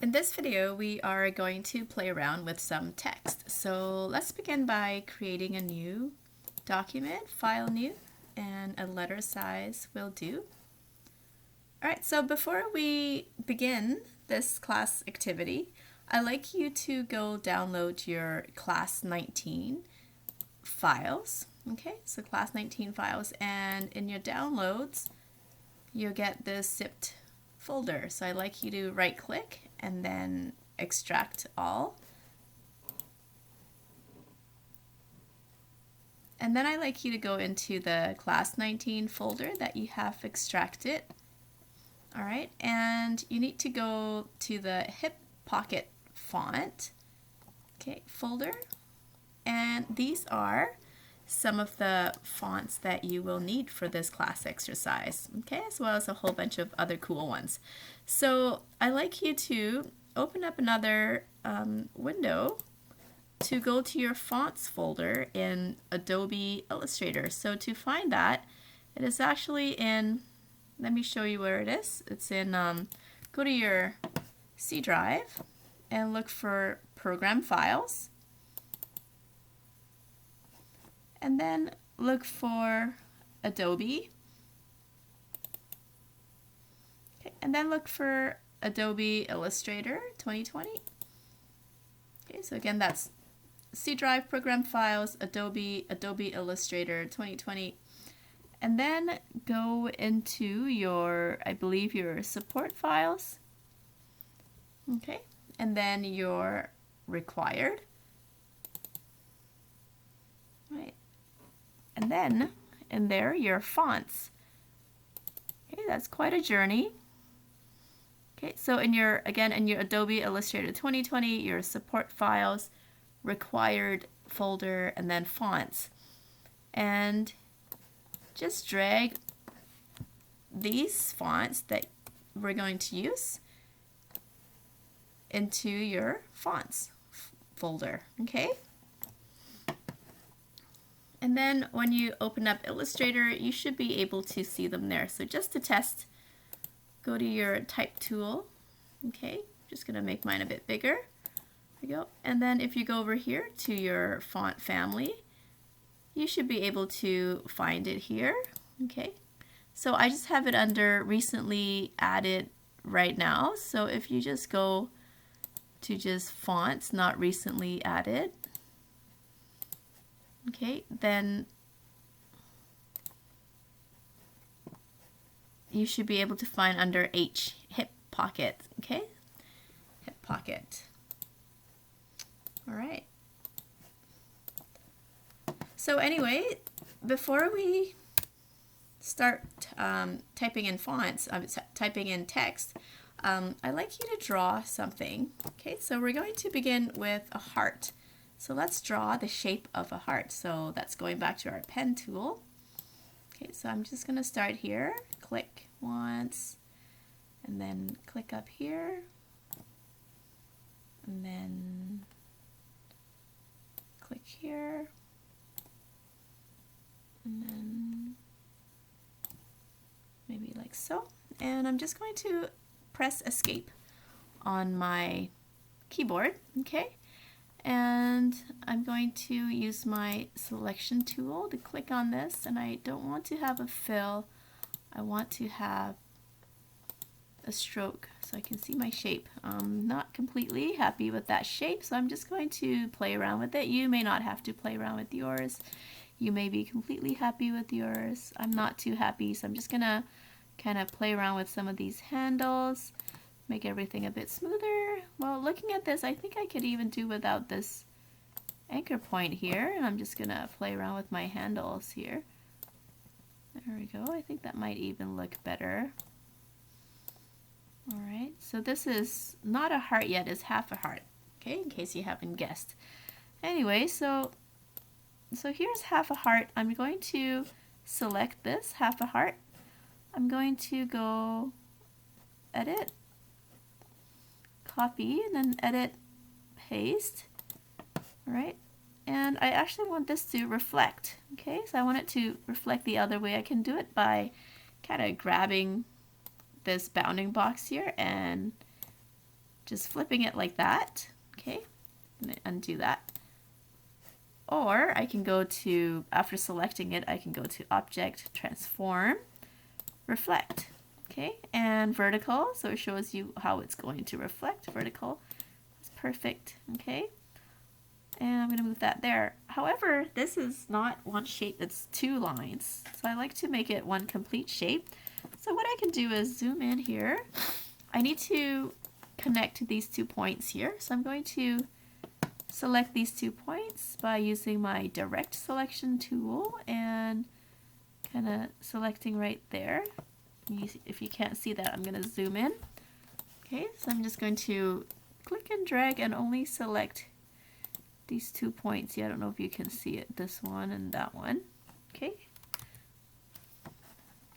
In this video, we are going to play around with some text. So let's begin by creating a new document, file new, and a letter size will do. All right, so before we begin this class activity, I'd like you to go download your class 19 files. Okay, so class 19 files, and in your downloads, you'll get this zipped folder. So I'd like you to right click and then extract all. And then I'd like you to go into the class 19 folder that you have extracted. All right, and you need to go to the hip pocket font, okay, folder. And these are some of the fonts that you will need for this class exercise, okay, as well as a whole bunch of other cool ones. So I'd like you to open up another window to go to your fonts folder in Adobe Illustrator. So to find that, it is actually in, let me show you where it is. It's in, go to your C drive and look for Program Files. And then look for Adobe. Okay, and then look for Adobe Illustrator 2020. Okay, so again, that's C drive, Program Files, Adobe Illustrator 2020. And then go into your, I believe, your support files. Okay, and then your required. Right. And then in there, your fonts. Okay, that's quite a journey. Okay, so in your, again, in your Adobe Illustrator 2020, your support files, required folder, and then fonts. And just drag these fonts that we're going to use into your fonts folder, okay? And then when you open up Illustrator, you should be able to see them there. So just to test, go to your type tool. Okay, just gonna make mine a bit bigger. There we go. And then if you go over here to your font family, you should be able to find it here. Okay, so I just have it under recently added right now. So if you just go to just fonts not recently added, okay, then you should be able to find under H, hip pocket, okay? Hip pocket. All right. So anyway, before we start typing in fonts, typing in text, I'd like you to draw something. Okay, so we're going to begin with a heart. So let's draw the shape of a heart. So that's going back to our pen tool. Okay, so I'm just going to start here. Click once, and then click up here, and then click here, and then maybe like so. And I'm just going to press escape on my keyboard, okay? And I'm going to use my selection tool to click on this, and I don't want to have a fill. I want to have a stroke so I can see my shape. I'm not completely happy with that shape, so I'm just going to play around with it. You may not have to play around with yours. You may be completely happy with yours. I'm not too happy, so I'm just gonna kind of play around with some of these handles, make everything a bit smoother. Well, looking at this, I think I could even do without this anchor point here, and I'm just gonna play around with my handles here. There we go. I think that might even look better. All right, so this is not a heart yet, it's half a heart, okay, in case you haven't guessed. Anyway, so here's half a heart. I'm going to select this half a heart. I'm going to go edit, copy, and then edit, paste. All right, and I actually want this to reflect. Okay, so I want it to reflect the other way. I can do it by kind of grabbing this bounding box here and just flipping it like that. Okay, I'm going to undo that. Or I can go to, after selecting it, I can go to Object, Transform, Reflect. Okay, and vertical, so it shows you how it's going to reflect. Vertical is perfect. Okay, and I'm going to move that there. However, this is not one shape, it's two lines. So I like to make it one complete shape. So what I can do is zoom in here. I need to connect these 2 points here. So I'm going to select these 2 points by using my direct selection tool and kind of selecting right there. If you can't see that, I'm going to zoom in. Okay, so I'm just going to click and drag and only select these 2 points. Yeah, I don't know if you can see it, this one and that one. Okay,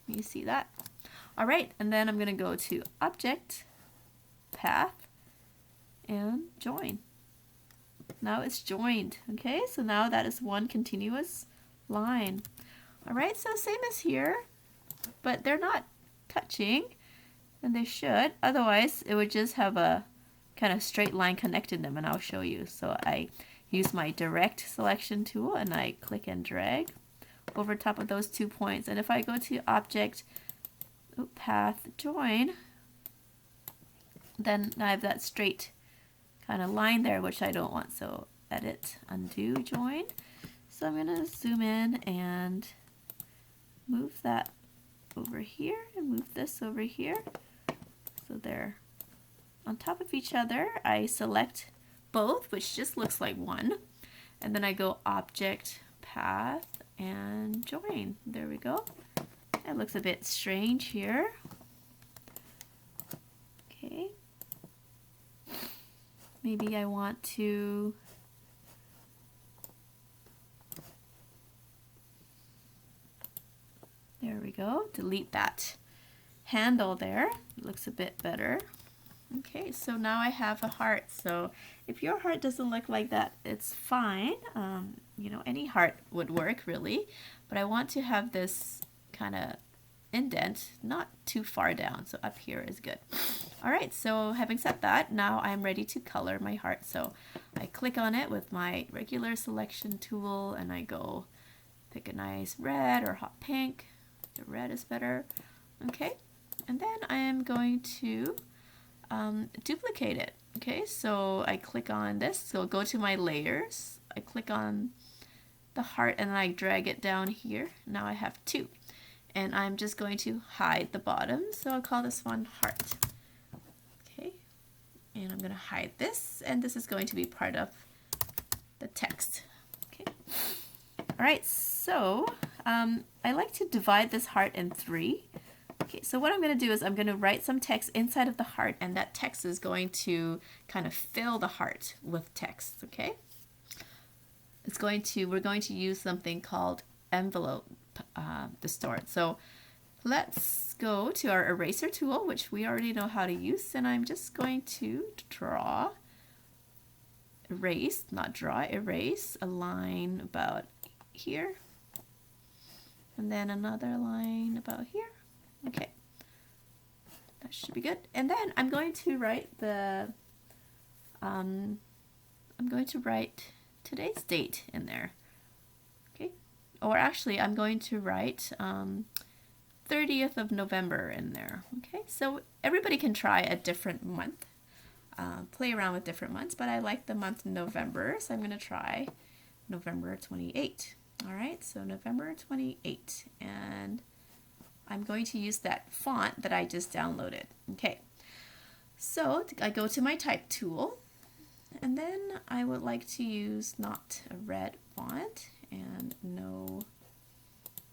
you see that? All right, and then I'm going to go to Object, Path, and Join. Now it's joined. Okay, so now that is one continuous line. All right, so same as here, but they're not touching, and they should. Otherwise, it would just have a kind of straight line connecting them, and I'll show you. So I use my direct selection tool, and I click and drag over top of those 2 points. And if I go to Object, Path, Join, then I have that straight kind of line there, which I don't want. So Edit, Undo, Join. So I'm going to zoom in and move that over here and move this over here. So they're on top of each other. I select both, which just looks like one. And then I go Object, Path, and Join. There we go. It looks a bit strange here. Okay. Maybe I want to there we go, delete that handle there. It looks a bit better. Okay, so now I have a heart. So if your heart doesn't look like that, it's fine. You know, any heart would work really, but I want to have this kind of indent not too far down, so up here is good. All right, so having said that, now I'm ready to color my heart. So I click on it with my regular selection tool and I go pick a nice red or hot pink. The red is better. Okay, and then I am going to duplicate it. Okay, so I click on this, so go to my layers, I click on the heart and then I drag it down here. Now I have 2. And I'm just going to hide the bottom, so I'll call this one heart. Okay, and I'm going to hide this, and this is going to be part of the text. Okay, all right, so I like to divide this heart in 3. Okay, so what I'm going to do is I'm going to write some text inside of the heart, and that text is going to kind of fill the heart with text. Okay, we're going to use something called envelope distort. So let's go to our eraser tool, which we already know how to use, and I'm just going to draw, erase, not draw, erase a line about here, and then another line about here. Okay, that should be good. And then I'm going to write today's date in there. Or actually, I'm going to write 30th of November in there. Okay, so everybody can try a different month, play around with different months, but I like the month November, so I'm going to try November 28. All right, so November 28, and I'm going to use that font that I just downloaded. Okay, so I go to my type tool, and then I would like to use not a red font and no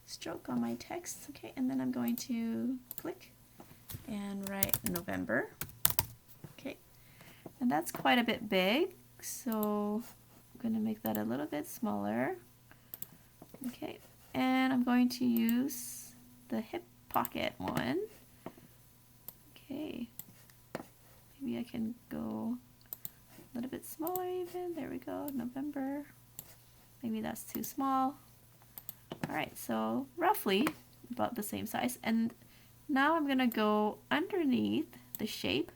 stroke on my text. Okay, and then I'm going to click and write November. Okay, and that's quite a bit big, so I'm going to make that a little bit smaller. Okay, and I'm going to use the hip pocket one. Okay, maybe I can go a little bit smaller even. There we go, November. Maybe that's too small. All right, so roughly about the same size. And now I'm gonna go underneath the shape